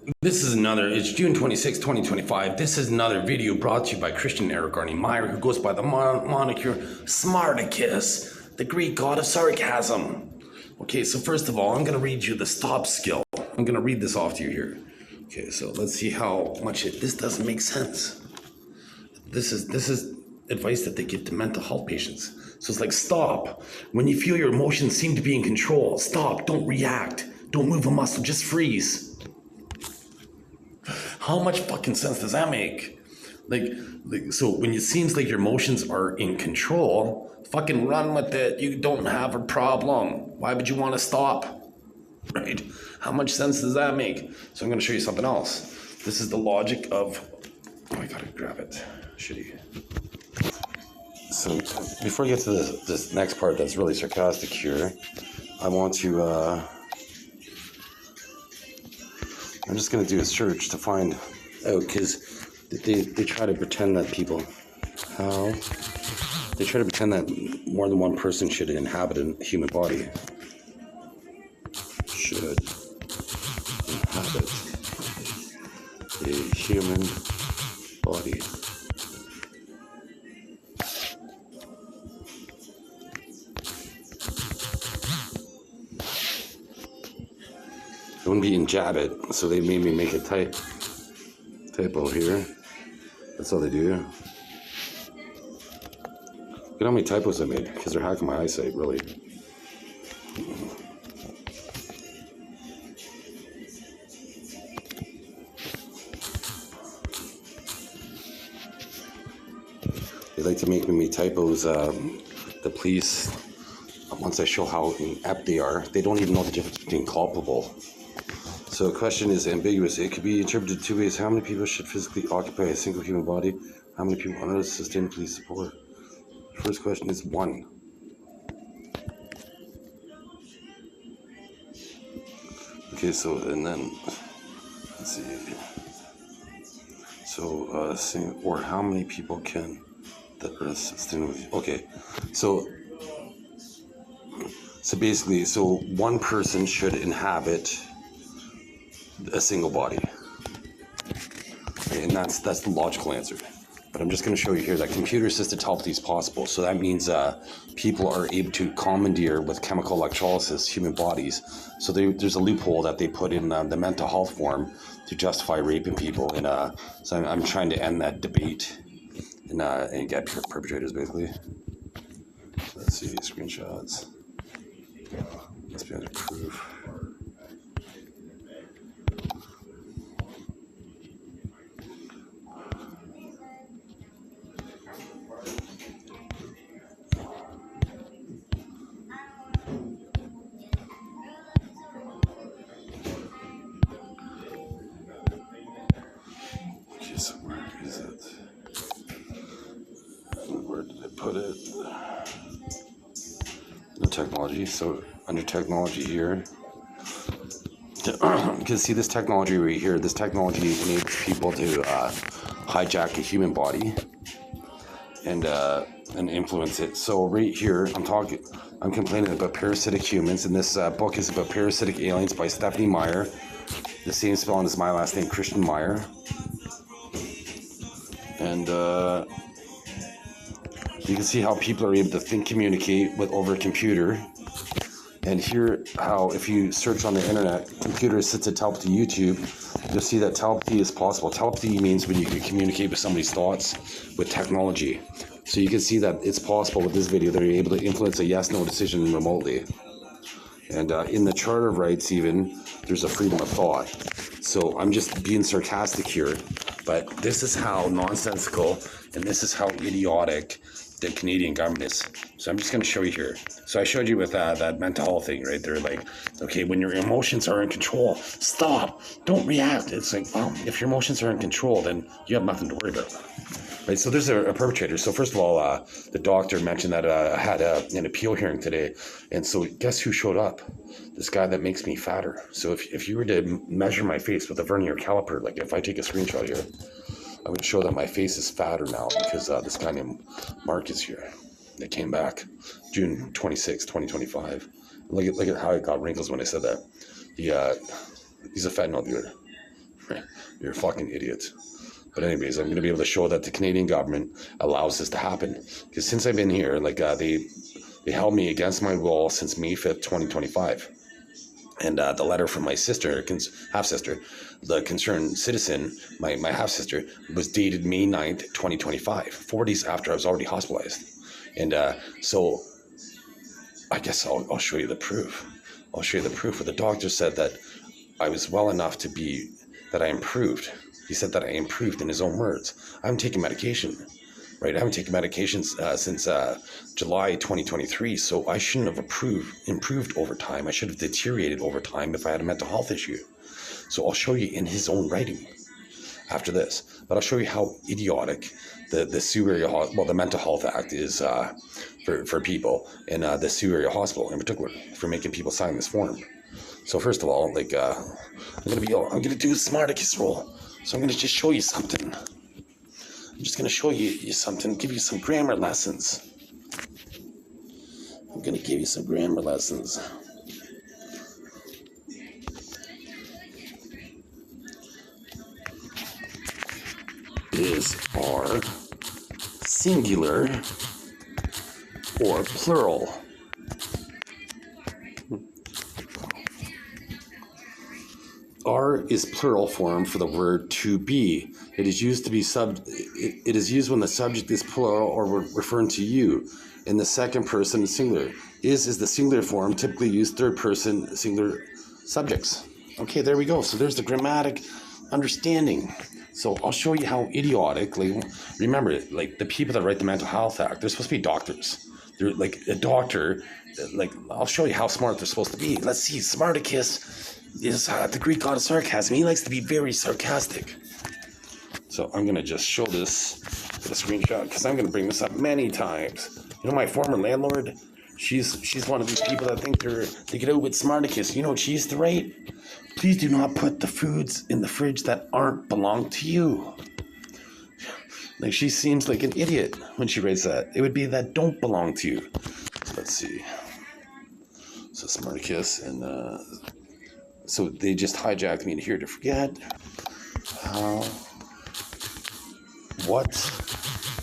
It's June 26, 2025. This is another video brought to you by Christian Eric Meyer, who goes by the moniker Smarticus, the Greek God of sarcasm. Okay, so first of all, I'm going to read you the stop skill. I'm going to read this off to you here. Okay, so let's see how much this doesn't make sense. This is advice that they give to mental health patients. So it's like, stop. When you feel your emotions seem to be in control, stop. Don't react. Don't move a muscle. Just freeze. How much fucking sense does that make? Like, so when it seems like your emotions are in control, fucking run with it. You don't have a problem. Why would you want to stop? Right? How much sense does that make? So I'm going to show you something else. This is the logic of... Oh, I gotta grab it. Shitty. So before I get to this next part that's really sarcastic here, I want to... I'm just going to do a search to find out, because they try to pretend that people... How? They try to pretend that more than one person should inhabit a human body. Should inhabit a human body. It wouldn't be in Jabbit, so they made me make a typo here. That's all they do. Look at how many typos I made, because they're hacking my eyesight, really. They like to make me make typos. The police, once I show how inept they are, they don't even know the difference between culpable. So the question is ambiguous. It could be interpreted two ways. How many people should physically occupy a single human body? How many people on earth sustain police support? The first question is 1. Okay, so, and then, let's see. So, or how many people can the earth sustain with? Okay, so basically, so one person should inhabit a single body, okay, and that's the logical answer. But I'm just going to show you here that computer-assisted telepathy is possible. So that means people are able to commandeer with chemical electrolysis human bodies. So there's a loophole that they put in the mental health form to justify raping people. And so I'm trying to end that debate and get perpetrators, basically. So let's see, screenshots. Must be under proof. Okay, so where is it? Where did I put it? The technology. So under technology here, you can see this technology right here. This technology enables people to hijack a human body and influence it. So right here, I'm complaining about parasitic humans, and this book is about parasitic aliens by Stephanie Meyer. The same spelling as my last name, Christian Meyer. And you can see how people are able to communicate over a computer. And here, how if you search on the internet, computer-assisted telepathy YouTube, you'll see that telepathy is possible. Telepathy means when you can communicate with somebody's thoughts with technology. So you can see that it's possible with this video. They're able to influence a yes-no decision remotely. And in the Charter of Rights even, there's a freedom of thought. So I'm just being sarcastic here, but this is how nonsensical and this is how idiotic the Canadian government is. So I'm just going to show you here. So I showed you with that mental health thing, right? They're like, okay, when your emotions are in control, stop, don't react. It's like, well, if your emotions are in control, then you have nothing to worry about. Right, so there's a perpetrator. So first of all, the doctor mentioned that I had an appeal hearing today. And so guess who showed up? This guy that makes me fatter. So if you were to measure my face with a vernier caliper, like if I take a screenshot here, I would show that my face is fatter now because this guy named Mark is here. They came back June 26, 2025. Look at how I got wrinkles when I said that. He's a fentanyl dealer. You're a fucking idiot. But anyways, I'm going to be able to show that the Canadian government allows this to happen. Because since I've been here, like they held me against my will since May 5th, 2025. And the letter from my sister, half-sister, the concerned citizen, my half-sister, was dated May 9th, 2025, 4 days after I was already hospitalized. And so I guess I'll show you the proof. I'll show you the proof where the doctor said that I was well enough to be, that I improved. He said that I improved in his own words. I haven't taken medication, right? I haven't taken medications since July 2023, so I shouldn't have improved over time. I should have deteriorated over time if I had a mental health issue. So I'll show you in his own writing after this. But I'll show you how idiotic the Sioux Area, the Mental Health Act is for people, and the Sioux Area Hospital in particular, for making people sign this form. So first of all, like I'm gonna do the Smarticus role. So I'm gonna just show you something. I'm just gonna show you something, give you some grammar lessons. I'm gonna give you some grammar lessons. Is R singular or plural? R is plural form for the word to be. It is used to be it is used when the subject is plural or referring to you. In the second person singular. Is the singular form, typically used third person singular subjects. Okay, there we go. So there's the grammatic understanding. So I'll show you how idiotic, like, remember, like the people that write the Mental Health Act, they're supposed to be doctors. They're like a doctor, like I'll show you how smart they're supposed to be. Let's see, Smarticus is the Greek god of sarcasm. He likes to be very sarcastic. So I'm going to just show this with a screenshot because I'm going to bring this up many times. You know, my former landlord, she's one of these people that think they get out with Smarticus. You know what she used to write? Please do not put the foods in the fridge that aren't belong to you. Like, she seems like an idiot when she writes that. It would be that don't belong to you. So let's see. So Smarticus, and so they just hijacked me in here to forget. What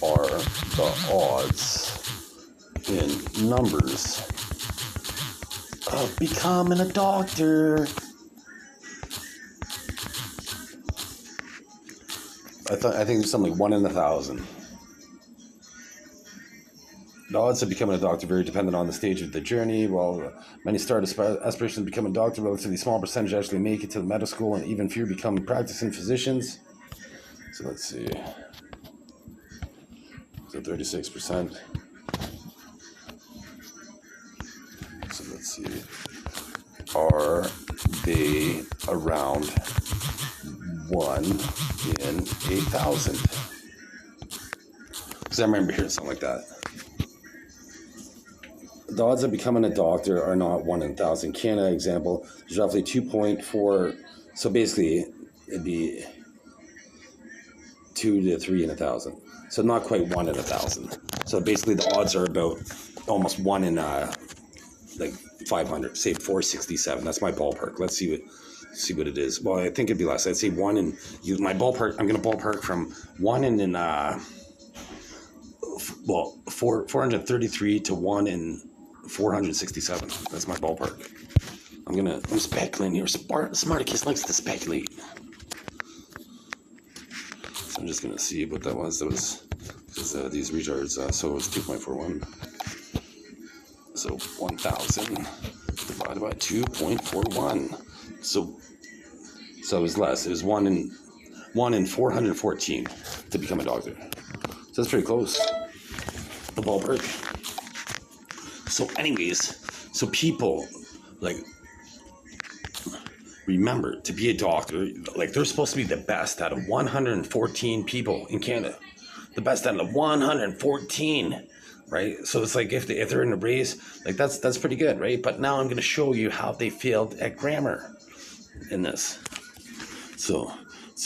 are the odds in numbers of becoming a doctor? I think there's something like 1 in 1,000. The odds of becoming a doctor vary dependent on the stage of the journey. While many start aspirations to become a doctor, a relatively small percentage actually make it to the medical school, and even fewer become practicing physicians. So let's see. So 36%. So let's see. Are they around 1 in 8,000? Because I remember hearing something like that. The odds of becoming a doctor are not 1 in 1,000. Canada example, there's roughly 2.4. So basically, it'd be 2 to 3 in 1,000. So not quite 1 in 1,000. So basically, the odds are about almost 1 in like 500. Say 467. That's my ballpark. Let's see what it is. Well, I think it'd be less. I'd say 1 in my ballpark. I'm going to ballpark from 1 in 433 to 1 in 467. That's my ballpark. I'm speculating here. Smarticus likes to speculate. So I'm just gonna see what that was. That was because these retards. So it was 2.41. So 1,000 divided by 2.41. So it was less. It was 1 in 414 to become a doctor. So that's pretty close. The ballpark. So anyways, so people, like, remember, to be a doctor, like, they're supposed to be the best out of 114 people in Canada. The best out of 114, right? So it's like if they're in a race, like, that's pretty good, right? But now I'm going to show you how they failed at grammar in this. So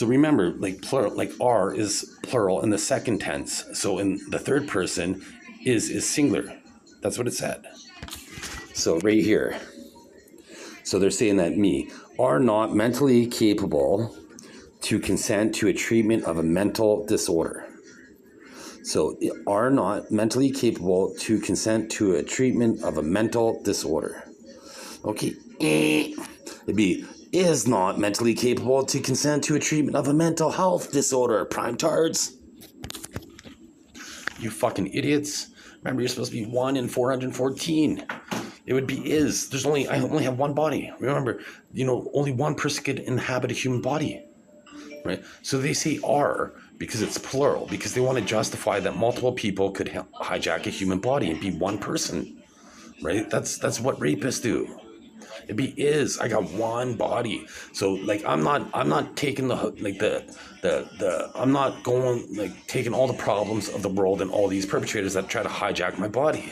remember, like, plural, like R is plural in the second tense. So in the third person is singular. That's what it said. So right here. So they're saying that me are not mentally capable to consent to a treatment of a mental disorder. So, are not mentally capable to consent to a treatment of a mental disorder. Okay, it'd be is not mentally capable to consent to a treatment of a mental health disorder. Prime tards. You fucking idiots. Remember, you're supposed to be 1 in 414. It would be is. I only have one body. Remember, only one person could inhabit a human body. Right? So they say are because it's plural, because they want to justify that multiple people could hijack a human body and be one person. Right? That's what rapists do. It'd be is. I got one body. So like I'm not taking I'm not going taking all the problems of the world and all these perpetrators that try to hijack my body.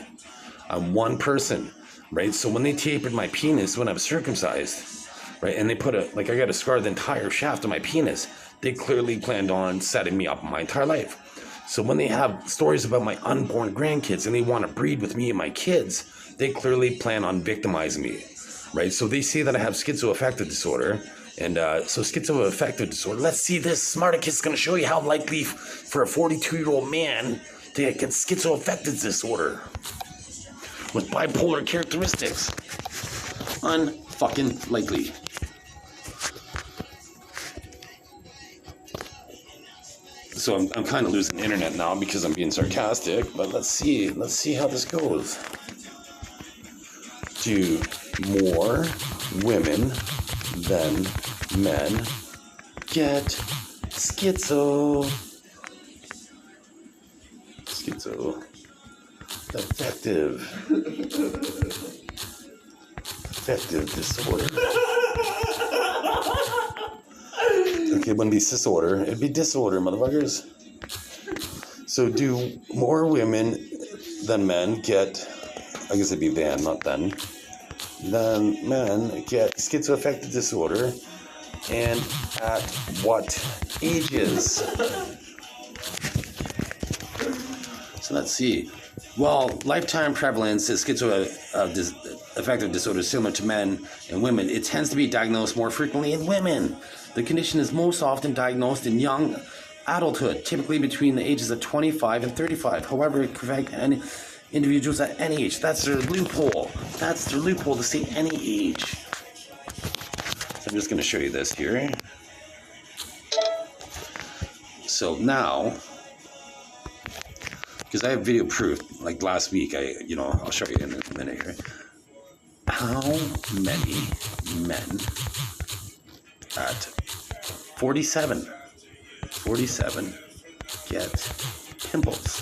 I'm one person, right? So when they tapered my penis when I was circumcised, right, and they put I got to scar the entire shaft of my penis, they clearly planned on setting me up my entire life. So when they have stories about my unborn grandkids and they want to breed with me and my kids, they clearly plan on victimizing me. Right, so they say that I have schizoaffective disorder, and so schizoaffective disorder. Let's see this. Smarticus is going to show you how likely for a 42-year-old man to get schizoaffective disorder with bipolar characteristics. Unfucking likely. So I'm kind of losing the internet now because I'm being sarcastic. But let's see how this goes. Do more women than men get schizoaffective disorder. Okay, it wouldn't be disorder, it'd be disorder, motherfuckers. So do more women than men get, I guess it'd be than, not then men get schizoaffective disorder, and at what ages? So let's see. Well, lifetime prevalence is schizoaffective disorder is similar to men and women. It tends to be diagnosed more frequently in women. The condition is most often diagnosed in young adulthood, typically between the ages of 25 and 35. However, it can affect any individuals at any age. That's their loophole. To say any age. So I'm just going to show you this here. So now, because I have video proof, like last week, I'll show you in a minute here. How many men at 47 get pimples?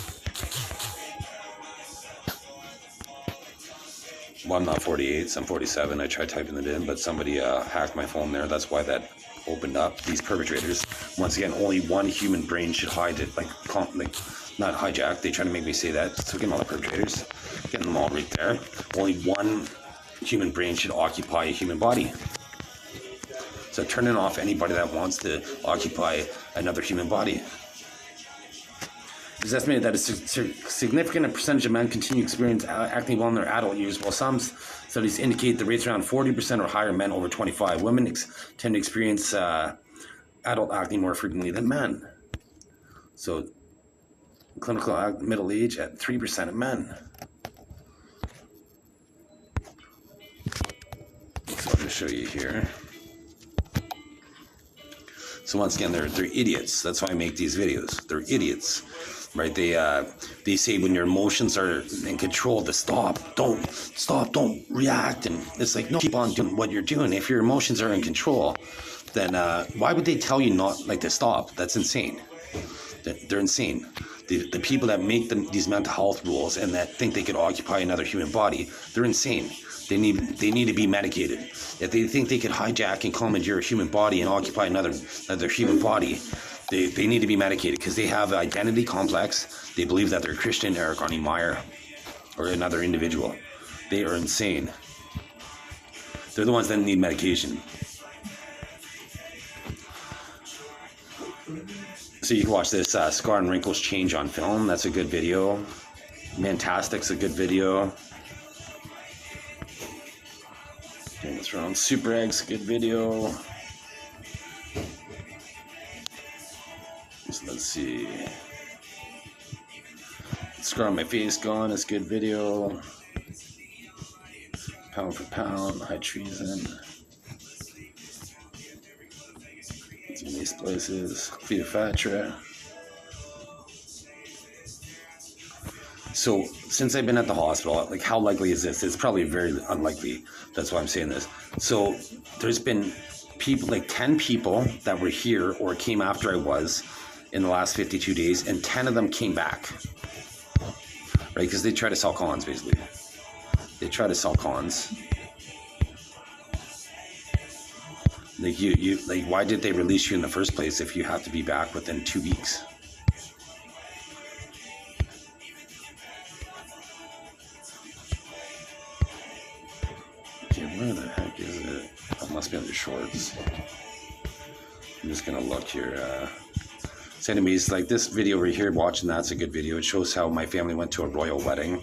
Well, I'm not 48, so I'm 47. I tried typing it in, but somebody hacked my phone there. That's why that opened up. These perpetrators, once again, only one human brain should hide it, not hijack. They try to make me say that. So getting all the perpetrators, getting them all right there. Only one human brain should occupy a human body. So turning off anybody that wants to occupy another human body. It is estimated that a significant percentage of men continue to experience acne while in their adult years, while some studies indicate the rates around 40% or higher men over 25. Women tend to experience adult acne more frequently than men. So clinical middle age at 3% of men. So I'm going to show you here. So once again, they're idiots. That's why I make these videos. They're idiots. Right, they say when your emotions are in control to stop, don't react, and it's like, no, keep on doing what you're doing. If your emotions are in control, then why would they tell you not to stop? That's insane. They're insane. The people that make these mental health rules and that think they could occupy another human body, they're insane. They need to be medicated. If they think they could hijack and commandeer a human body and occupy another human body, They need to be medicated because they have an identity complex. They believe that they're Christian, Eric, Arnie Meyer, or another individual. They are insane. They're the ones that need medication. So you can watch this Scar and Wrinkles Change on Film. That's a good video. Mantastic's a good video. Game of Thrones Super Egg's a good video. Let's see. Scar on my face gone. It's good video. Pound for pound. High treason. It's in these places. Cleopatra. So since I've been at the hospital, like how likely is this? It's probably very unlikely. That's why I'm saying this. So there's been people, like 10 people that were here or came after I was in the last 52 days, and 10 of them came back. Right? Because they try to sell cons, basically. They try to sell cons. Like like, why did they release you in the first place if you have to be back within 2 weeks? Okay, where the heck is it? It must be under shorts. I'm just gonna look here. So anyways, like this video right here, watching that's a good video. It shows how my family went to a royal wedding,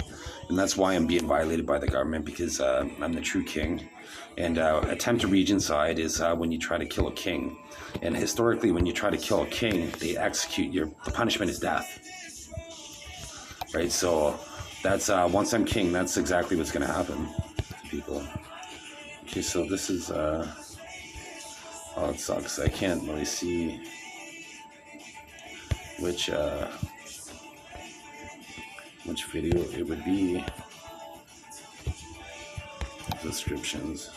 and that's why I'm being violated by the government, because I'm the true king. And attempt to regicide is when you try to kill a king. And historically, when you try to kill a king, they execute the punishment is death. Right? So that's once I'm king, that's exactly what's going to happen to people. Okay, so this is oh, it sucks. I can't really see which video it would be. Descriptions.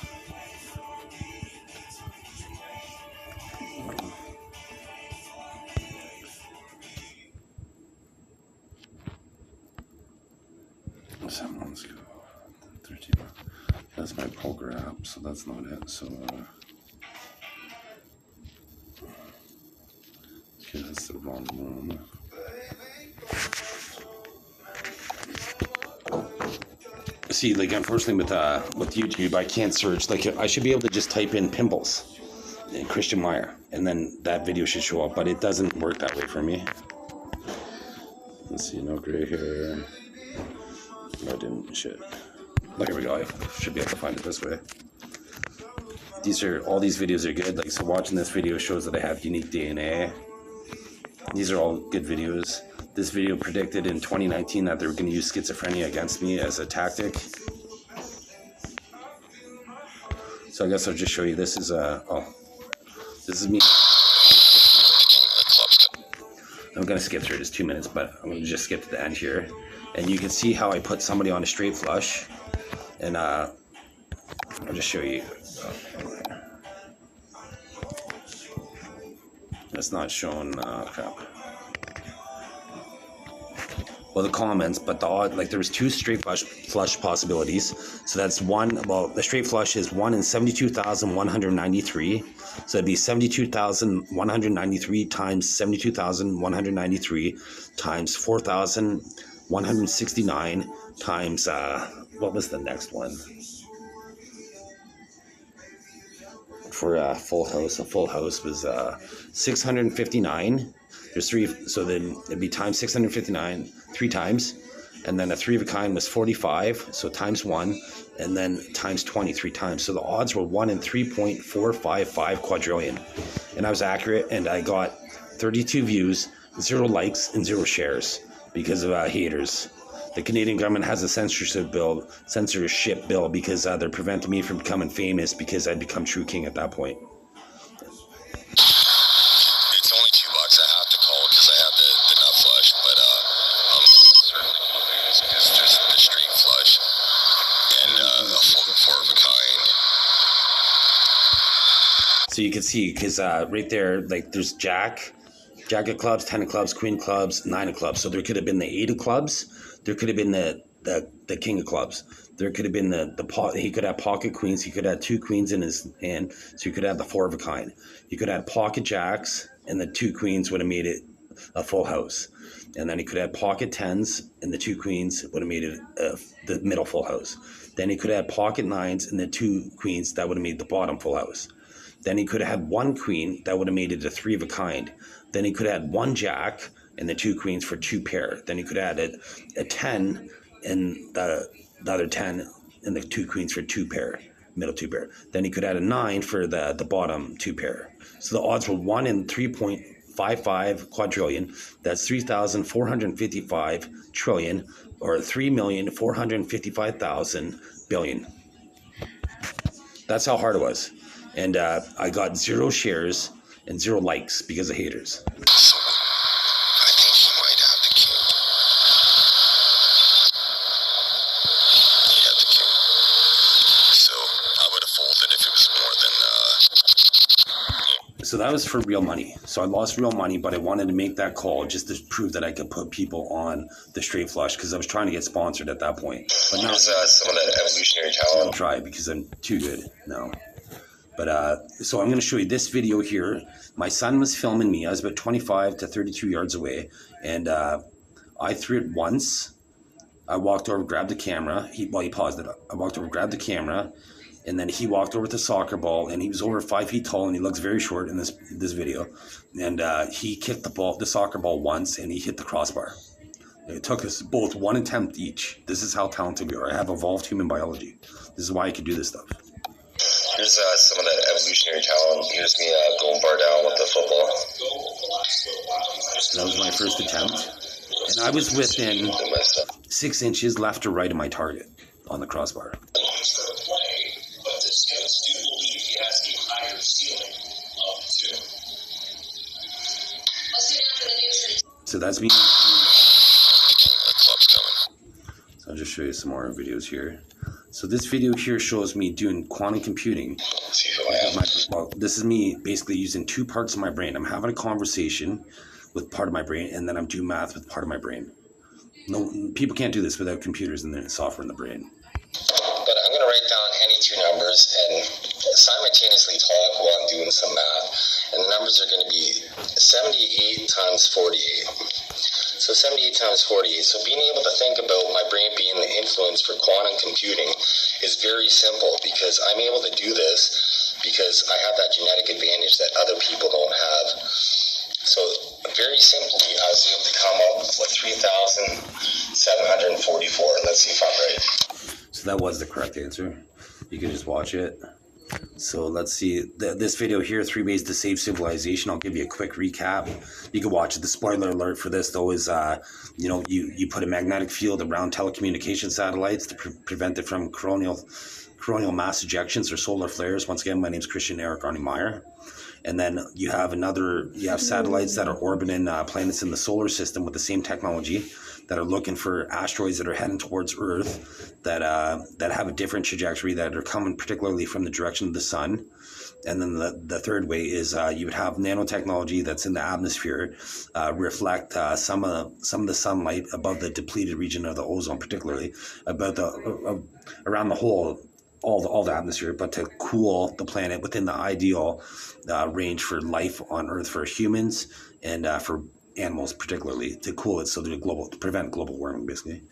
Someone's go 13. That's my poker app, so that's not it. So okay, that's the wrong one. See, like unfortunately with YouTube, I can't search. Like I should be able to just type in pimples and Christian Meyer, and then that video should show up. But it doesn't work that way for me. Let's see, no gray hair. No, I didn't. Shit. Look, here we go. I should be able to find it this way. All these videos are good. Like, so watching this video shows that I have unique DNA. These are all good videos. This video predicted in 2019 that they were going to use schizophrenia against me as a tactic. So I guess I'll just show you. This is this is me. I'm going to skip through it. It's 2 minutes, but I'm going to just skip to the end here. And you can see how I put somebody on a straight flush. And I'll just show you. It's not showing, crap. Well, the comments, but the odd, like there was 2 straight flush possibilities. So that's one, well, the straight flush is 1 in 72,193. So it'd be 72,193 times 72,193 times 4,169 times, what was the next one? For a full house was 659. There's 3, so then it'd be times 659 3 times, and then a 3 of a kind was 45, so times 1, and then times 20 3 times. So the odds were 1 in 3.455 quadrillion, and I was accurate, and I got 32 views, 0 likes, and 0 shares because of haters. The Canadian government has a censorship bill because they're preventing me from becoming famous because I'd become true king at that point. It's only $2 I have to call because I have the nut flush, but I'm certainly calling this because there's the street flush and a 4 of a kind. So you can see, because right there, like there's Jack of clubs, 10 of clubs, queen of clubs, 9 of clubs. So there could have been the 8 of clubs. There could have been the king of clubs. There could have been he could have pocket queens. He could have 2 queens in his hand. So you could have the 4 of a kind. You could have pocket jacks, and the 2 queens would have made it a full house. And then he could have pocket 10s, and the 2 queens would have made it the middle full house. Then he could have pocket 9s, and the 2 queens that would have made the bottom full house. Then he could have had 1 queen that would have made it a 3 of a kind. Then he could have had 1 jack and the 2 queens for 2 pair. Then he could have had a 10 and the other 10 and the 2 queens for 2 pair, middle 2 pair. Then he could add a 9 for the bottom 2 pair. So the odds were 1 in 3.455 3.55 quadrillion. That's 3,455 trillion, or 3,455,000 billion. That's how hard it was. And I got 0 shares and 0 likes because of haters. So, I think he might have the king. He had the king. So, I would have folded if it was more than, So that was for real money. So I lost real money, but I wanted to make that call just to prove that I could put people on the straight flush, because I was trying to get sponsored at that point. But now some of that evolutionary talent. I'll try because I'm too good now. But so I'm going to show you this video here. My son was filming me. I was about 25 to 32 yards away, and I threw it once. I walked over, grabbed the camera. He paused it. I walked over, grabbed the camera, and then he walked over with the soccer ball, and he was over 5 feet tall, and he looks very short in this video. And he kicked the soccer ball once, and he hit the crossbar. It took us both 1 attempt each. This is how talented we are. I have evolved human biology. This is why I could do this stuff. Here's some of that evolutionary talent. Here's me going bar down with the football. That was my first attempt. And I was within 6 inches left or right of my target on the crossbar. So that's me. So I'll just show you some more videos here. So this video here shows me doing quantum computing. Well, this is me basically using 2 parts of my brain. I'm having a conversation with part of my brain, and then I'm doing math with part of my brain. No, people can't do this without computers and the software in the brain. But I'm going to write down any 2 numbers and simultaneously talk while I'm doing some math. And the numbers are going to be 78 times 48. So 78 times 48. So being able to think about my brain being the influence for quantum computing is very simple, because I'm able to do this because I have that genetic advantage that other people don't have. So very simply, I was able to come up with 3,744. Let's see if I'm right. So that was the correct answer. You can just watch it. So let's see this video here, 3 ways to save civilization. I'll give you a quick recap. You can watch it. The spoiler alert for this though is, you put a magnetic field around telecommunication satellites to prevent it from coronal mass ejections or solar flares. Once again, my name is Christian Eric Arnie Meyer. And then you have satellites that are orbiting planets in the solar system with the same technology, that are looking for asteroids that are heading towards Earth, that have a different trajectory, that are coming particularly from the direction of the sun. And then the third way is you would have nanotechnology that's in the atmosphere reflect some of the sunlight above the depleted region of the ozone, particularly about around the whole. All the atmosphere, but to cool the planet within the ideal range for life on Earth, for humans and for animals, particularly to cool it so to prevent global warming, basically.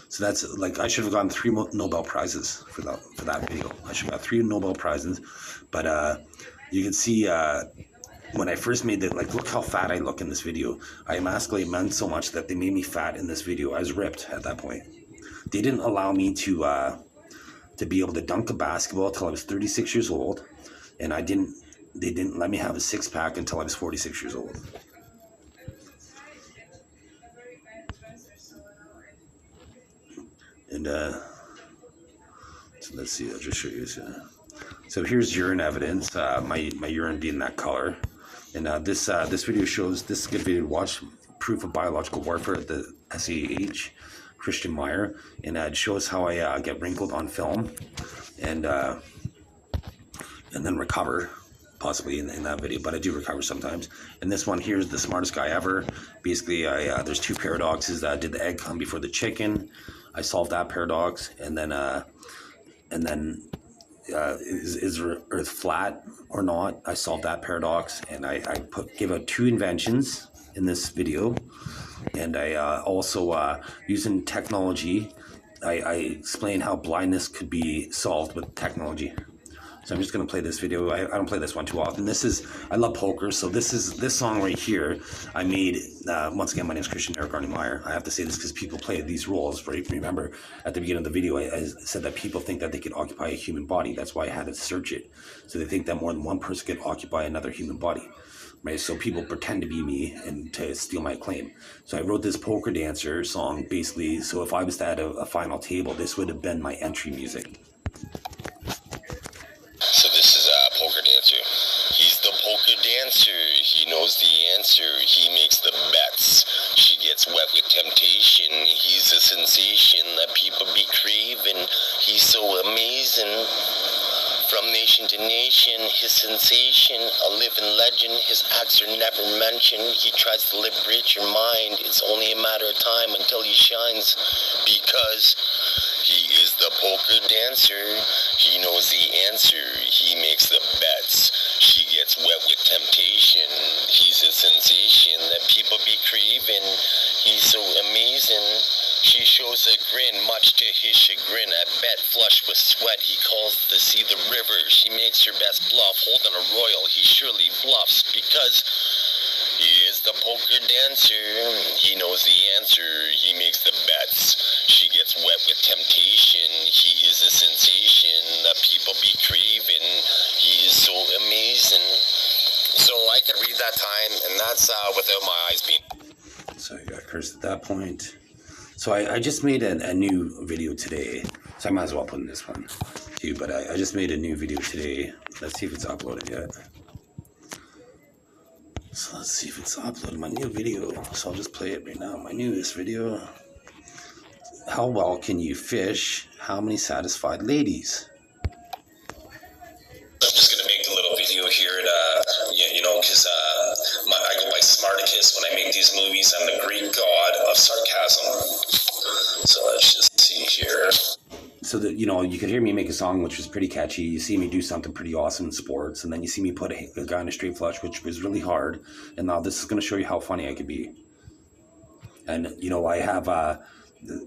So that's I should have gotten 3 Nobel Prizes for that video. I should have got 3 Nobel Prizes, but you can see when I first made it, look how fat I look in this video. I emasculated men so much that they made me fat in this video. I was ripped at that point. They didn't allow me to be able to dunk a basketball until I was 36 years old, and they didn't let me have a 6-pack until I was 46 years old. And so let's see, I'll just show you. So here's urine evidence, my urine being that color. And this video shows, this is a good video to watch, proof of biological warfare at the SAH. Christian Meyer, and it shows how I get wrinkled on film, and then recover, possibly in that video, but I do recover sometimes. And this one here is the smartest guy ever. Basically, there's 2 paradoxes. Did the egg come before the chicken? I solved that paradox, and then is Earth flat or not? I solved that paradox, and I give out 2 inventions in this video. And I also, using technology, I explain how blindness could be solved with technology. So I'm just going to play this video. I don't play this one too often. I love poker, so this song right here I made, once again, my name is Christian Eric Arnie Meyer. I have to say this because people play these roles, right? Remember, at the beginning of the video, I said that people think that they could occupy a human body. That's why I had to search it. So they think that more than one person could occupy another human body. right? So people pretend to be me and to steal my claim. So I wrote this Poker Dancer song basically. So if I was at a final table, this would have been my entry music. So this is Poker Dancer. He's the poker dancer. He knows the answer. He makes the bets. She gets wet with temptation. He's a sensation that people be craving. He's so amazing. From nation to nation, his sensation, a living legend. His acts are never mentioned. He tries to liberate your mind. It's only a matter of time until he shines, because he is the poker dancer. He knows the answer. He makes the bets. She gets wet with temptation. He's a sensation that people be craving. He's so amazing. She shows a grin, much to his chagrin. I bet, flushed with sweat, he calls to see the river. She makes her best bluff, holding a royal. He surely bluffs, because he is the poker dancer. He knows the answer. He makes the bets. She gets wet with temptation. He is a sensation that people be craving. He is so amazing. So I can read that time, and that's without my eyes being... So I got cursed at that point. So I just made a new video today. So I might as well put in this one too. But I just made a new video today. Let's see if it's uploaded yet. So let's see if it's uploaded. My new video. So I'll just play it right now. My newest video. How well can you fish? How many satisfied ladies? I'm just going to make a little video here, and, because I go by Smarticus when I make these movies. I'm the Greek God of sarcasm. So let's just see here. So that, you could hear me make a song which was pretty catchy. You see me do something pretty awesome in sports, and then you see me put a guy in a straight flush, which was really hard. And now this is going to show you how funny I could be. And, I have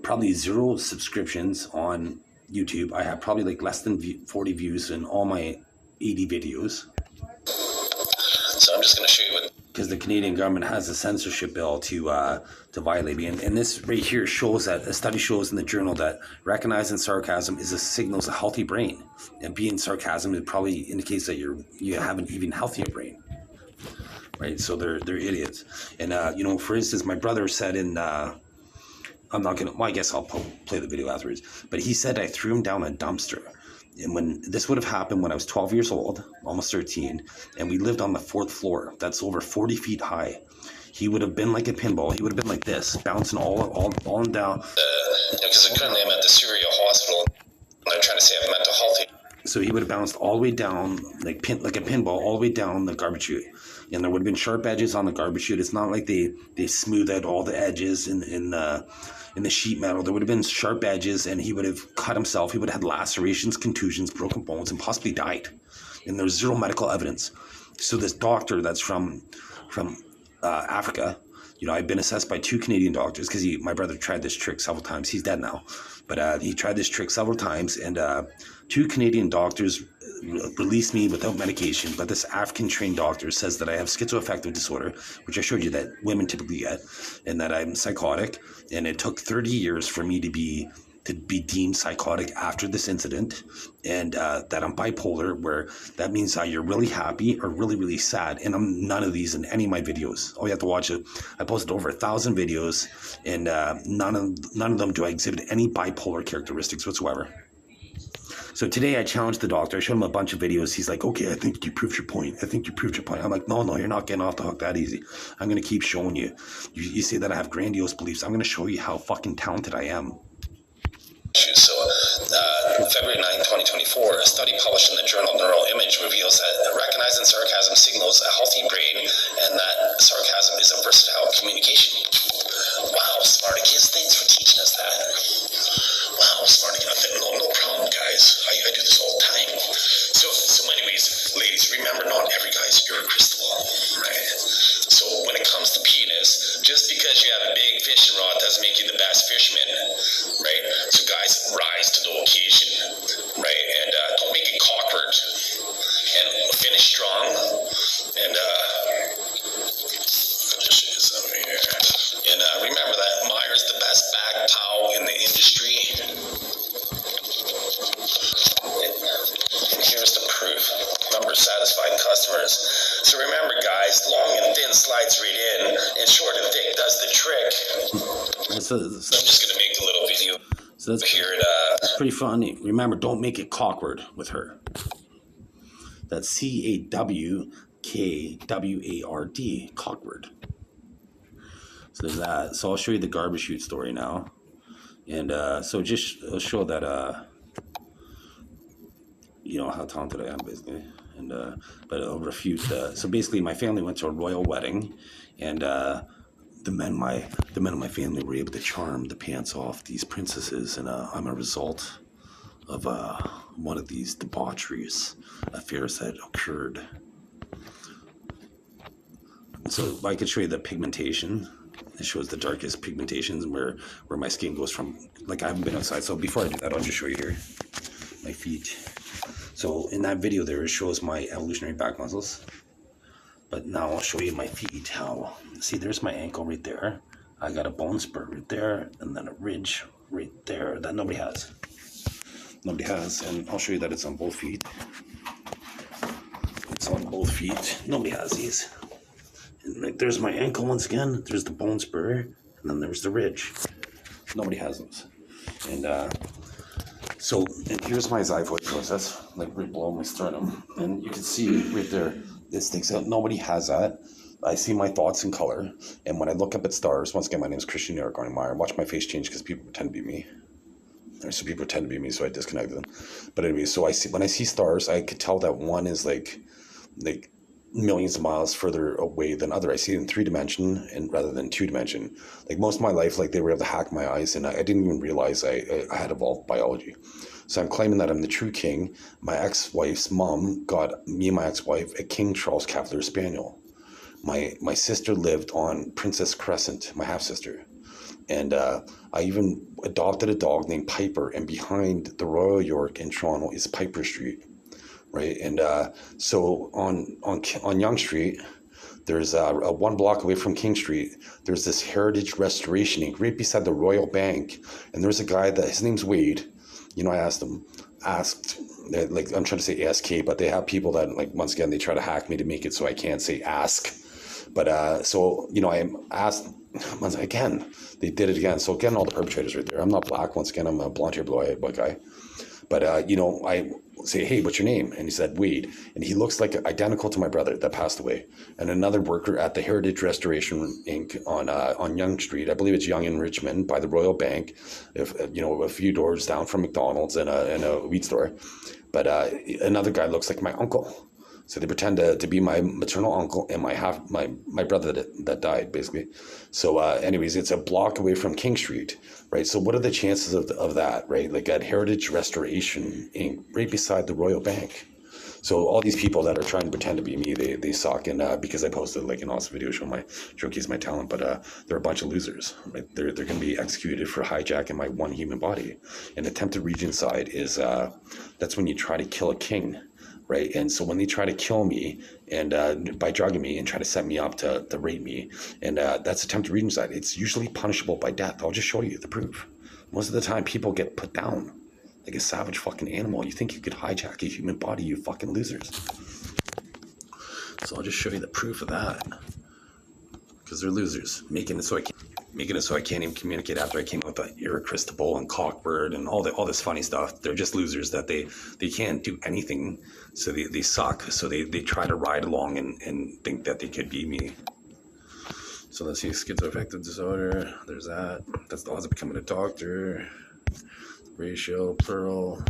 probably 0 subscriptions on YouTube. I have probably like less than 40 views in all my 80 videos. So I'm just going to show you what... Because the Canadian government has a censorship bill to violate me. And this right here shows that, a study shows in the journal that recognizing sarcasm is a signals a healthy brain. And being sarcasm, it probably indicates that you have an even healthier brain. Right? So they're idiots. And, for instance, my brother said in... I'm not going to... Well, I guess I'll play the video afterwards. But he said I threw him down a dumpster. And when this would have happened when I was 12 years old, almost 13, and we lived on the 4th floor. That's over 40 feet high. He would have been like a pinball. He would have been like this, bouncing all and down. Because currently I'm at the Syria hospital, and I'm trying to say I have mental health. So he would have bounced all the way down, like a pinball, all the way down the garbage chute. And there would have been sharp edges on the garbage chute. It's not like they smooth out all the edges in the sheet metal. There would have been sharp edges, and he would have cut himself. He would have had lacerations, contusions, broken bones, and possibly died. And there's 0 medical evidence. So this doctor that's from Africa, I've been assessed by 2 Canadian doctors because my brother tried this trick several times. He's dead now, but he tried this trick several times, and 2 Canadian doctors released me without medication. But this African trained doctor says that I have schizoaffective disorder, which I showed you that women typically get, and that I'm psychotic. And it took 30 years for me to be deemed psychotic after this incident, and that I'm bipolar, where that means you're really happy or really, really sad. And I'm none of these in any of my videos. All you have to watch it. I posted over 1,000 videos, and none of them do I exhibit any bipolar characteristics whatsoever. So today I challenged the doctor. I showed him a bunch of videos. He's like, okay, I think you proved your point. I'm like, no, you're not getting off the hook that easy. I'm going to keep showing you. You say that I have grandiose beliefs. I'm going to show you how fucking talented I am. So, February 9, 2024, a study published in the journal Neural Image reveals that recognizing sarcasm signals a healthy brain, and that sarcasm is a versatile communication. Wow, Smarticus, thanks for teaching us that. Wow, Smarticus, no problem, guys. I do this all the time. So anyways, ladies, remember, not every guy's irrepressible, right? So when it comes to penis, just because you have a big fishing rod doesn't make you the best fisherman, right? So guys, rise to the occasion, right? And don't make it awkward, and finish strong. And just show you something here. And remember that Meyer's the best back towel in the industry. And here's the proof. Number of satisfied customers. So remember, guys, long slides right in, and short and thick does the trick. So I'm just going to make the little video. So that's pretty funny. Remember, don't make it cawkward with her. That's CAWKWARD, cawkward. So there's that. So I'll show you the garbage chute story now. And so just I'll show that, you know, how talented I am, basically. And but I'll refute. So basically, my family went to a royal wedding, and the men of my family were able to charm the pants off these princesses, and I'm a result of one of these debaucheries, affairs that occurred. So I could show you the pigmentation. It shows the darkest pigmentations where my skin goes from, like, I haven't been outside. So before I do that, I'll just show you here my feet. So in that video there, it shows my evolutionary back muscles. But now I'll show you my feet. How, see, there's my ankle right there. I got a bone spur right there, and then a ridge right there that nobody has. Nobody has, and I'll show you that it's on both feet. It's on both feet. Nobody has these. And right there's my ankle once again. There's the bone spur, and then there's the ridge. Nobody has those. And so, and here's my xiphoid process, like right below my sternum, and you can see right there, it sticks out. Nobody has that. I see my thoughts in color, and when I look up at stars, once again, my name is Christian Eric Arnemeyer. Watch my face change because people pretend to be me. So people pretend to be me, so I disconnected them. But anyway, so I see, when I see stars, I could tell that one is like millions of miles further away than other. I see it in 3-dimension and rather than 2-dimension. Like most of my life, like they were able to hack my eyes, and I didn't even realize I had evolved biology. So I'm claiming that I'm the true king. My ex-wife's mom got me and my ex-wife a King Charles Cavalier Spaniel. My sister lived on Princess Crescent, my half-sister. And I even adopted a dog named Piper, and behind the Royal York in Toronto is Piper Street. Right, and so on Yonge Street, there's a 1 block away from King Street. There's this Heritage Restoration Inc. right beside the Royal Bank, and there's a guy that his name's Wade. You know, I asked, like, I'm trying to say ASK, but they have people that, like, once again, they try to hack me to make it so I can't say ask. But so, you know, I asked once again, they did it again. So again, all the perpetrators right there. I'm not black. Once again, I'm a blonde hair, blue-eyed white guy. But, you know, I say, hey, what's your name? And he said, Wade. And he looks like identical to my brother that passed away. And another worker at the Heritage Restoration Inc. on Yonge Street. I believe it's Yonge in Richmond by the Royal Bank, you know, a few doors down from McDonald's and a weed store. But another guy looks like my uncle. So they pretend to be my maternal uncle and my brother that died, basically. So anyways, it's a block away from King Street, right? So what are the chances of that, right? Like at Heritage Restoration Inc., right beside the Royal Bank. So all these people that are trying to pretend to be me, they suck. And because I posted like an awesome video showcase my talent, but they're a bunch of losers, right? They're going to be executed for hijacking my one human body. And attempted regicide is, that's when you try to kill a king. Right, and so when they try to kill me and by drugging me and try to set me up to rape me, and that's attempted regicide, it's usually punishable by death. I'll just show you the proof. Most of the time, people get put down like a savage fucking animal. You think you could hijack a human body, you fucking losers. So I'll just show you the proof of that, because they're losers, making it so I can't even communicate after I came up with irrecristable and cockbird and all this funny stuff. They're just losers that they can't do anything, so they suck. So they try to ride along and think that they could be me. So let's see, schizoaffective disorder. There's that. That's the odds of becoming a doctor. Ratio, plural,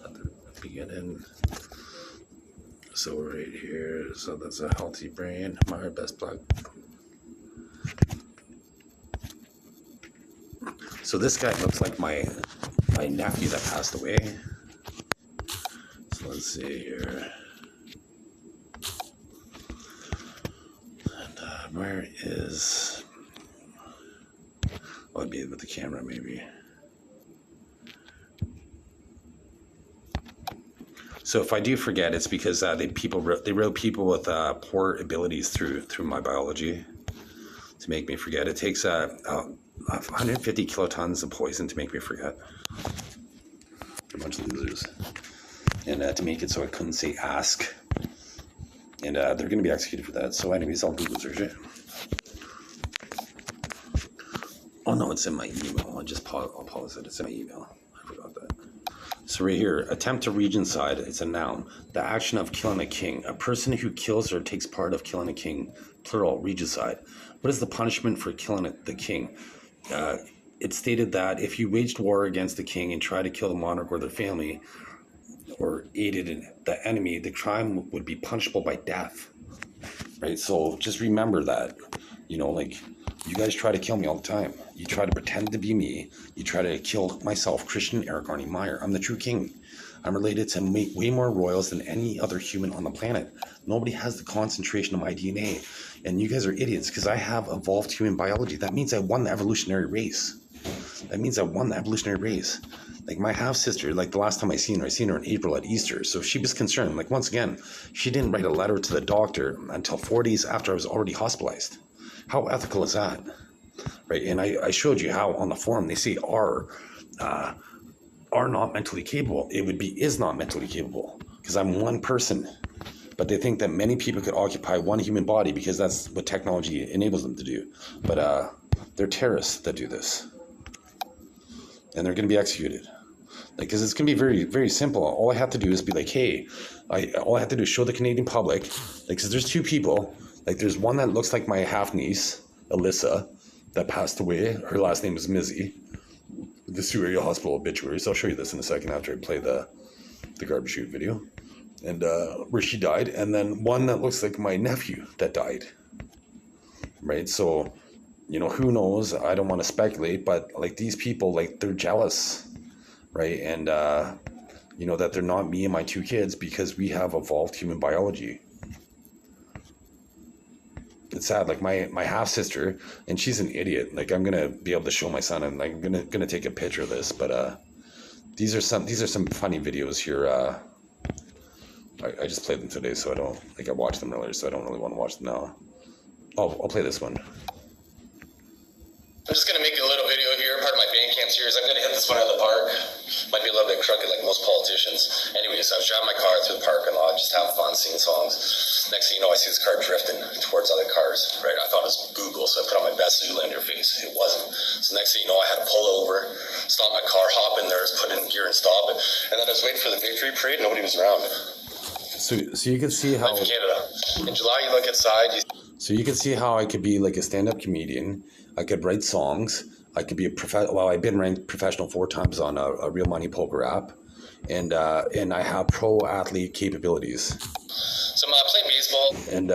at the beginning. So right here, so that's a healthy brain. My best plug. So this guy looks like my nephew that passed away. So let's see here. And where is... Oh, it'd be with the camera maybe. So if I do forget, it's because they wrote people with poor abilities through my biology to make me forget. It takes 150 kilotons of poison to make me forget. They're a bunch of losers. And to make it so I couldn't say ask. And they're going to be executed for that. So anyways, I'll Google search it. Oh no, it's in my email. I'll pause it. It's in my email. I forgot that. So right here, attempt to regicide, it's a noun. The action of killing a king. A person who kills or takes part of killing a king, plural, regicide. What is the punishment for killing the king? It stated that if you waged war against the king and tried to kill the monarch or their family, or aided the enemy, the crime would be punishable by death. Right? So just remember that. Like, you guys try to kill me all the time. You try to pretend to be me. You try to kill myself, Christian Eric Arnie Meyer. I'm the true king. I'm related to way more royals than any other human on the planet. Nobody has the concentration of my DNA. And you guys are idiots because I have evolved human biology. That means I won the evolutionary race. Like, my half-sister, like, the last time I seen her in April at Easter. So she was concerned. Like, once again, she didn't write a letter to the doctor until 4 days after I was already hospitalized. How ethical is that? Right? And I showed you how on the forum they say are not mentally capable. It would be is not mentally capable because I'm one person. But they think that many people could occupy one human body because that's what technology enables them to do. But they're terrorists that do this. And they're going to be executed. Like, because it's going to be very, very simple. All I have to do is be like, hey, all I have to do is show the Canadian public, like, because there's two people. Like, there's one that looks like my half-niece, Alyssa, that passed away. Her last name is Mizzy. The Sioux Area Hospital obituaries. I'll show you this in a second after I play the garbage chute video. And where she died. And then one that looks like my nephew that died. Right? So, who knows? I don't want to speculate, but, like, these people, like, they're jealous. Right? And, that they're not me and my two kids because we have evolved human biology. It's sad. Like, my half sister, and she's an idiot. Like, I'm gonna be able to show my son, and, like, I'm gonna take a picture of this. But these are some funny videos here. I just played them today, so I don't like. I watched them earlier, so I don't really want to watch them now. I'll play this one. I'm just going to make a little video here, part of my Bandcamp series. I'm going to hit this one out of the park. Might be a little bit crooked like most politicians. Anyways, I was driving my car through the parking lot, just having fun, singing songs. Next thing you know, I see this car drifting towards other cars, right? I thought it was Google, so I put on my best Zoolander face. It wasn't. So next thing you know, I had to pull over, stop my car, hop in there, put it in gear and stop it. And then I was waiting for the victory parade, nobody was around. So you can see how... Life in Canada. In July, you look outside, So you can see how I could be like a stand-up comedian. I could write songs. I could be I've been ranked professional 4 times on a Real Money Poker app, and I have pro athlete capabilities. So I play baseball. And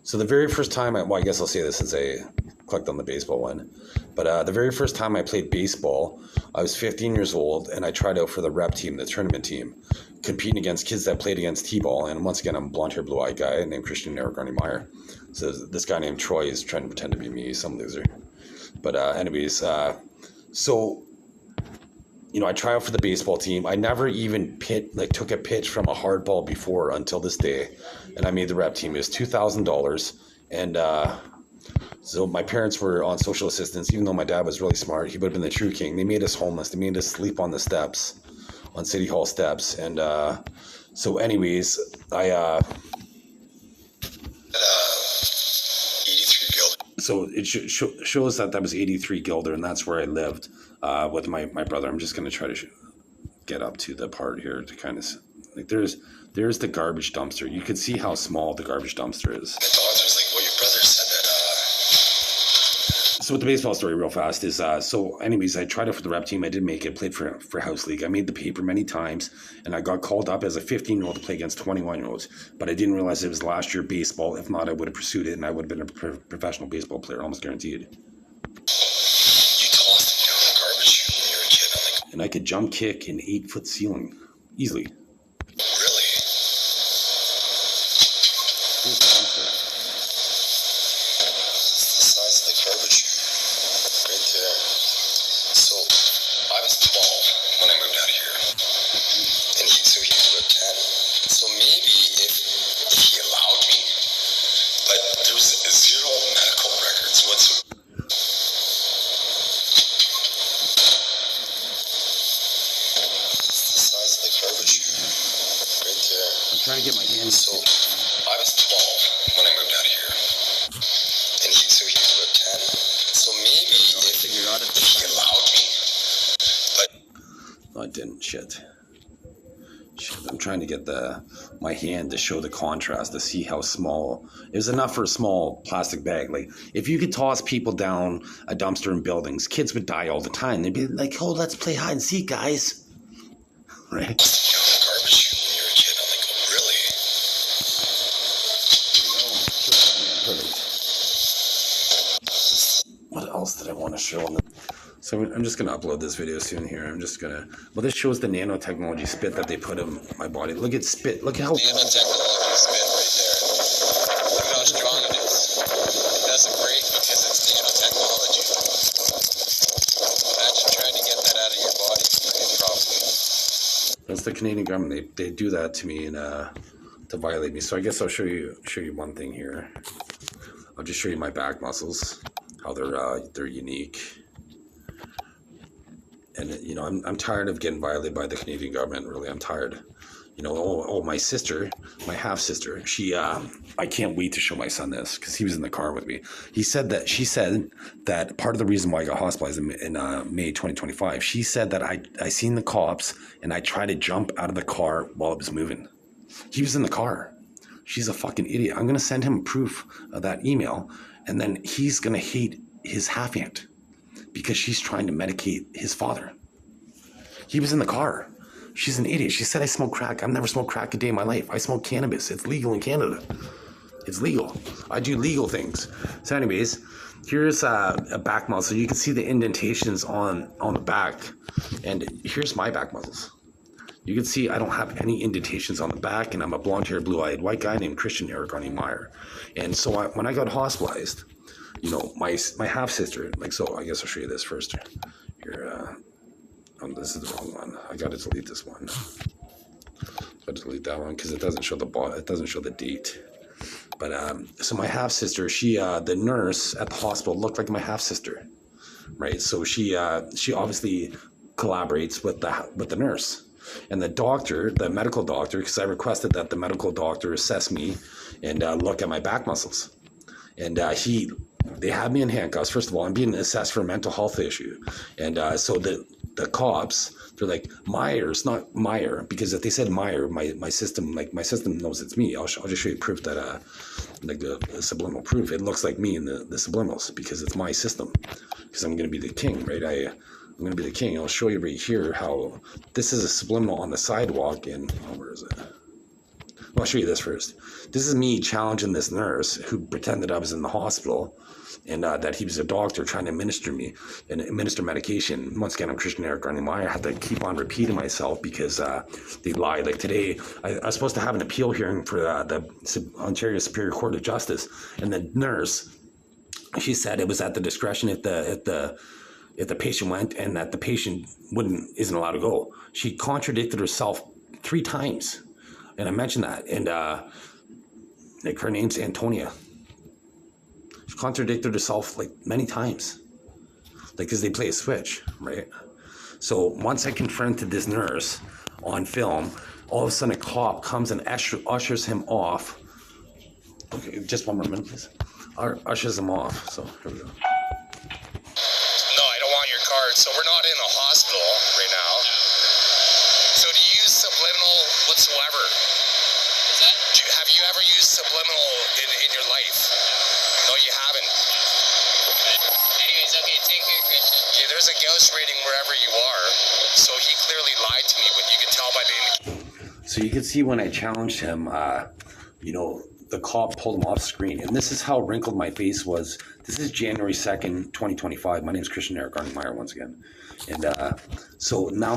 so the very first time I guess I'll say this since I clicked on the baseball one, but the very first time I played baseball, I was 15 years old, and I tried out for the rep team, the tournament team, competing against kids that played against T-ball. And once again, I'm a blonde hair, blue eyed guy named Christian Eric Arnie Meyer. So this guy named Troy is trying to pretend to be me, some loser. But anyways, so I try out for the baseball team. I never even took a pitch from a hard ball before until this day, and I made the rep team. It was $2,000, and so my parents were on social assistance. Even though my dad was really smart, he would have been the true king. They made us homeless. They made us sleep on the steps, on City Hall steps, and so anyways, I. So it shows that was 83 Gilder, and that's where I lived with my brother. I'm just going to try to get up to the part here to kind of like there's the garbage dumpster. You can see how small the garbage dumpster is. The doctor was like, well, your brother said that. So with the baseball story real fast is, so anyways, I tried out for the rep team. I did make it, played for House League. I made the paper many times, and I got called up as a 15-year-old to play against 21-year-olds. But I didn't realize it was last year baseball. If not, I would have pursued it, and I would have been a professional baseball player, almost guaranteed. You tossed it down the garbage when you were a kid. I'm like, and I could jump kick an 8-foot ceiling easily. Really? Here's the dumpster. It's the size of the garbage right there. So I was 12 when I moved out of here, and he was 10. So maybe if he allowed me, but there was 0 medical records whatsoever. It's the size of the garbage. fucking loud me. But no, I didn't. Shit. I'm trying to get my hand to show the contrast, to see how small. It was enough for a small plastic bag. Like, if you could toss people down a dumpster in buildings, kids would die all the time. They'd be like, oh, let's play hide and seek, guys. Right? Garbage when you were a kid. I'm like, oh, really? What else did I want to show on the... So I'm just going to upload this video soon here. I'm just going to... Well, this shows the nanotechnology spit that they put in my body. Look at spit. Look at how... Nanotechnology spit right there. Look at how strong it is. It doesn't break because it's nanotechnology. Imagine trying to get that out of your body properly. That's the Canadian government. They do that to me and to violate me. So I guess I'll show you one thing here. I'll just show you my back muscles, how they're unique. And you know, I'm tired of getting violated by the Canadian government. Really, I'm tired. You know, my sister, my half sister, she I can't wait to show my son this because he was in the car with me. She said that part of the reason why I got hospitalized in May 2025. She said that I seen the cops and I tried to jump out of the car while it was moving. He was in the car. She's a fucking idiot. I'm gonna send him proof of that email, and then he's gonna hate his half aunt because she's trying to medicate his father. He was in the car. She's an idiot. She said I smoke crack. I've never smoked crack a day in my life. I smoke cannabis. It's legal in Canada. It's legal. I do legal things. So anyways, here's a back muscle. You can see the indentations on the back. And here's my back muscles. You can see I don't have any indentations on the back, and I'm a blonde-haired, blue-eyed white guy named Christian Eric Arnie Meyer. And so when I got hospitalized, you know, my half-sister, like, so I guess I'll show you this first. Here, this is the wrong one. I got to delete this one. Got to delete that one because it doesn't show the date. But so my half-sister, the nurse at the hospital looked like my half-sister, right? So she obviously collaborates with the nurse. And the doctor, the medical doctor, because I requested that the medical doctor assess me and look at my back muscles. And they had me in handcuffs. First of all, I'm being assessed for a mental health issue. And so the cops, they're like, Myers, not Meyer, because if they said Meyer, my system knows it's me. I'll just show you proof that, like the subliminal proof. It looks like me in the subliminals because it's my system. Because I'm going to be the king, right? I'm going to be the king. I'll show you right here how this is a subliminal on the sidewalk. And where is it? Well, I'll show you this first. This is me challenging this nurse who pretended I was in the hospital and that he was a doctor trying to administer medication. Once again, I'm Christian Eric Arnie Meyer. I had to keep on repeating myself because they lied. Like today, I was supposed to have an appeal hearing for the Ontario Superior Court of Justice, and the nurse, she said it was at the discretion if the patient went, and that the patient isn't allowed to go. She contradicted herself 3 times, and I mentioned that. And like her name's Antonia. She contradicted herself like many times, like because they play a switch, right? So once I confronted this nurse on film, all of a sudden a cop comes and ushers him off. Okay, just one more minute, please. Ushers him off. So here we go. So we're not in a hospital right now. So do you use subliminal whatsoever? What's that? Have you ever used subliminal in your life? No, you haven't. Anyways, okay, take care, Christian. Yeah, there's a ghost reading wherever you are. So he clearly lied to me, but you can tell by the... So you can see when I challenged him, you know, the cop pulled him off screen. And this is how wrinkled my face was. This is January 2nd, 2025. My name is Christian Eric Arnie Meyer once again. And so now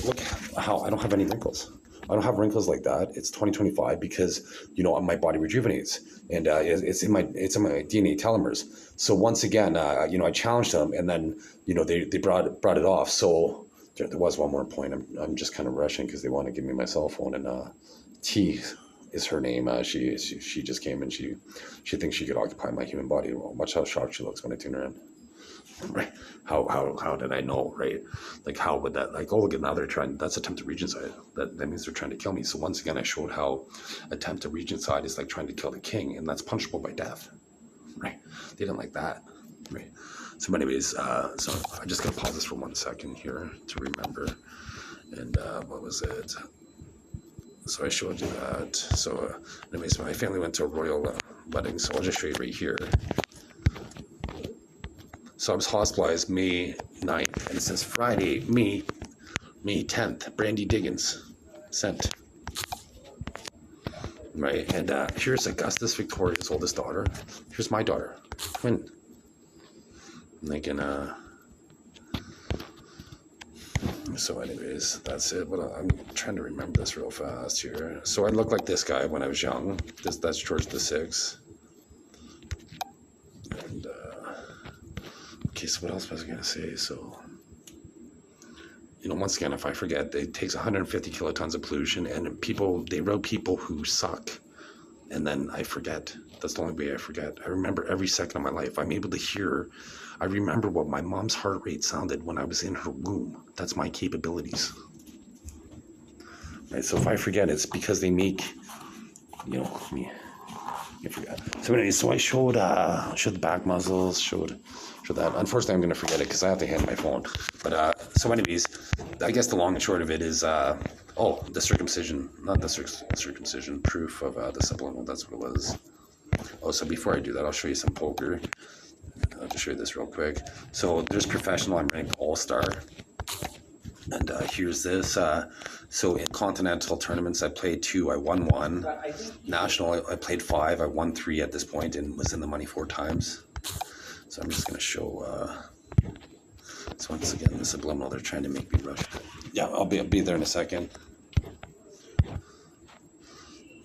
look how I don't have any wrinkles. I don't have wrinkles like that. It's 2025 because, you know, my body rejuvenates. And it's in my DNA telomeres. So once again, you know, I challenged them, and then, you know, they brought it off. So there was one more point. I'm just kind of rushing because they want to give me my cell phone, and T is her name. She just came, and she thinks she could occupy my human body. Well, watch how shocked she looks when I tune her in. Right? How did I know? Right? Like, how would that? Like, oh, look, now they're trying. That's attempted regicide. That means they're trying to kill me. So once again, I showed how attempted regicide is like trying to kill the king, and that's punishable by death. Right? They didn't like that. Right. So anyways, so I just gotta pause this for 1 second here to remember. And what was it? So I showed you that. So anyways, my family went to a royal wedding, so I'll just show you right here. So I was hospitalized May 9th, and it says Friday, May 10th, Brandy Diggins, sent. Right, and here's Augustus Victoria's oldest daughter. Here's my daughter, twin. Like, so anyways, that's it. But I'm trying to remember this real fast here. So I looked like this guy when I was young. That's George VI. And okay, so what else was I gonna say? So, you know, once again, if I forget, it takes 150 kilotons of pollution, and they wrote people who suck, and then I forget. That's the only way I forget. I remember every second of my life. I'm able to hear. I remember what my mom's heart rate sounded when I was in her womb. That's my capabilities. Right. So if I forget, it's because they make, you know, me. I forgot. So anyway, so I showed the back muzzles, showed that. Unfortunately, I'm going to forget it because I have to hand my phone. But so anyways, I guess the long and short of it is, the circumcision, not the circumcision, proof of the subliminal. That's what it was. Oh, so before I do that, I'll show you some poker. I'll just show you this real quick. So there's professional. I'm ranked all-star. And here's this. So in continental tournaments, I played 2. I won 1. National, I played 5. I won 3 at this point and was in the money 4 times. So I'm just going to show. So once again, the subliminal, they're trying to make me rush. Yeah, I'll be there in a second.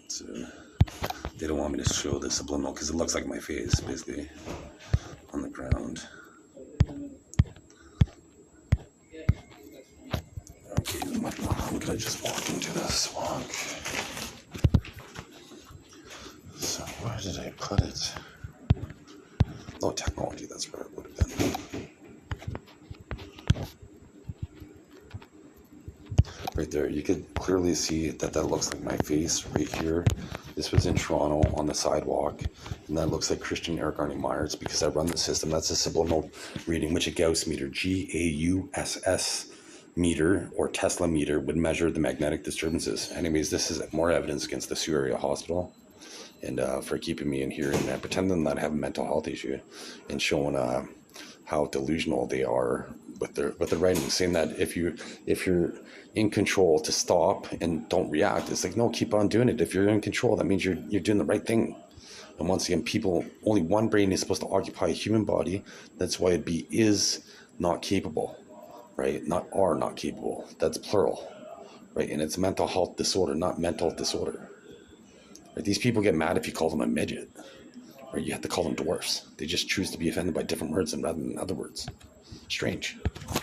So they don't want me to show the subliminal because it looks like my face, basically, on the ground. Okay, I'm gonna just walk into this walk. So where did I put it? Oh, technology, that's where it would have been. Right there, you could clearly see that looks like my face right here. This was in Toronto on the sidewalk, and that looks like Christian Eric Arnie Myers because I run the system. That's a subliminal reading, which a Gauss meter, Gauss meter or Tesla meter would measure the magnetic disturbances. Anyways, this is more evidence against the Sioux Area Hospital and for keeping me in here and pretending that I have a mental health issue and showing how delusional they are with their writing, saying that if you're in control to stop and don't react. It's like, no, keep on doing it. If you're in control, that means you're doing the right thing. And once again, only one brain is supposed to occupy a human body. That's why it'd be is not capable, right? Not are not capable. That's plural, right? And it's mental health disorder, not mental disorder. Right? These people get mad if you call them a midget, or you have to call them dwarfs. They just choose to be offended by different words rather than other words. Strange.